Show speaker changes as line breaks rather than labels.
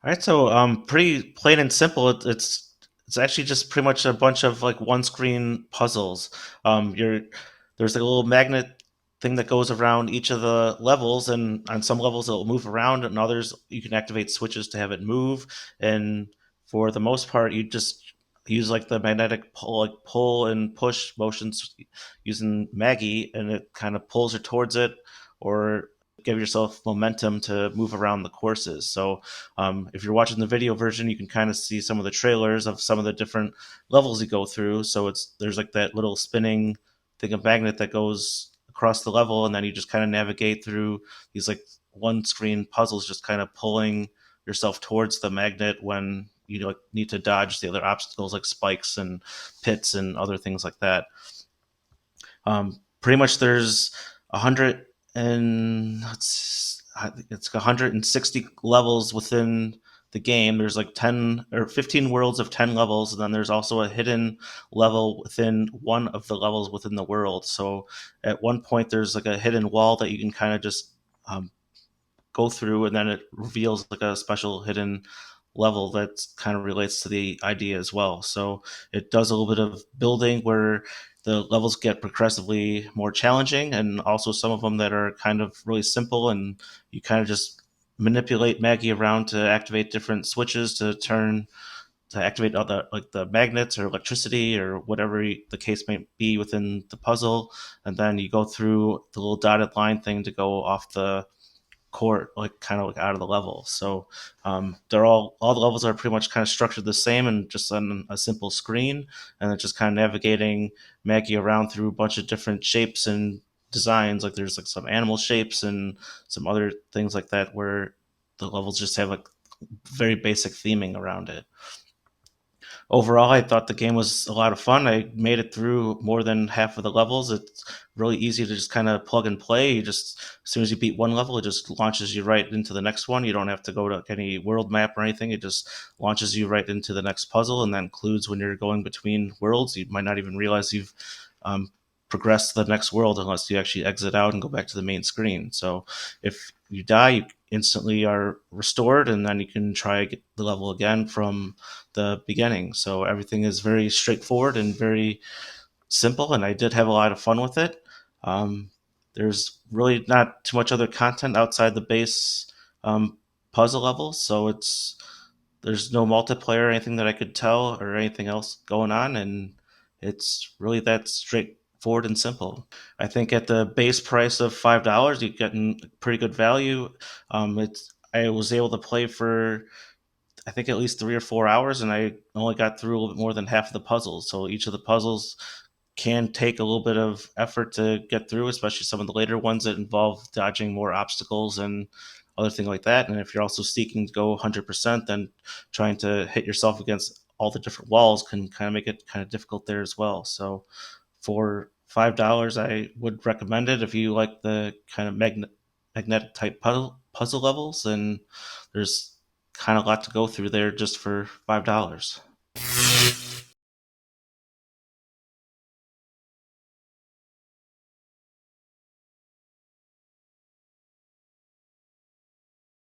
All right, so pretty plain and simple. It's actually just pretty much a bunch of like one screen puzzles. You're There's like a little magnet thing that goes around each of the levels, and on some levels it'll move around, and others you can activate switches to have it move. And for the most part, you just use like the magnetic pull, like pull and push motions using Maggie, and it kind of pulls her towards it, or give yourself momentum to move around the courses. So if you're watching the video version, you can kind of see some of the trailers of some of the different levels you go through. So there's like that little spinning thing of magnet that goes across the level, and then you just kind of navigate through these like one screen puzzles, just kind of pulling yourself towards the magnet when you know, need to dodge the other obstacles like spikes and pits and other things like that. Pretty much there's 100 and I think it's 160 levels within the game. There's like 10 or 15 worlds of 10 levels, and then there's also a hidden level within one of the levels within the world. So at one point there's like a hidden wall that you can kind of just um, go through, and then it reveals like a special hidden level that kind of relates to the idea as well. So it does a little bit of building where the levels get progressively more challenging, and also some of them that are kind of really simple, and you kind of just manipulate Maggie around to activate different switches to activate all the like the magnets or electricity or whatever the case may be within the puzzle, and then you go through the little dotted line thing to go off the court, like kind of like out of the level. So they're all the levels are pretty much kind of structured the same and just on a simple screen, and it's just kind of navigating Maggie around through a bunch of different shapes and designs. Like there's like some animal shapes and some other things like that where the levels just have like very basic theming around it. Overall, I thought the game was a lot of fun. I made it through more than half of the levels. It's really easy to just kind of plug and play. You just as soon as you beat one level, it just launches you right into the next one. You don't have to go to any world map or anything. It just launches you right into the next puzzle, and that includes when you're going between worlds. You might not even realize you've um, progressed to the next world unless you actually exit out and go back to the main screen. So if you die, you instantly are restored, and then you can try the level again from the beginning. So everything is very straightforward and very simple, and I did have a lot of fun with it. Um, there's really not too much other content outside the base um, puzzle levels, so there's no multiplayer or anything that I could tell or anything else going on, and it's really that straightforward and simple. I think at the base price of $5, you're getting pretty good value. It's I was able to play for I think at least 3 or 4 hours, and I only got through a little bit more than half of the puzzles. So each of the puzzles can take a little bit of effort to get through, especially some of the later ones that involve dodging more obstacles and other things like that. And if you're also seeking to go 100%, then trying to hit yourself against all the different walls can kind of make it kind of difficult there as well. So for $5, I would recommend it if you like the kind of magnetic type puzzle levels. And there's kind of a lot to go through there just for $5.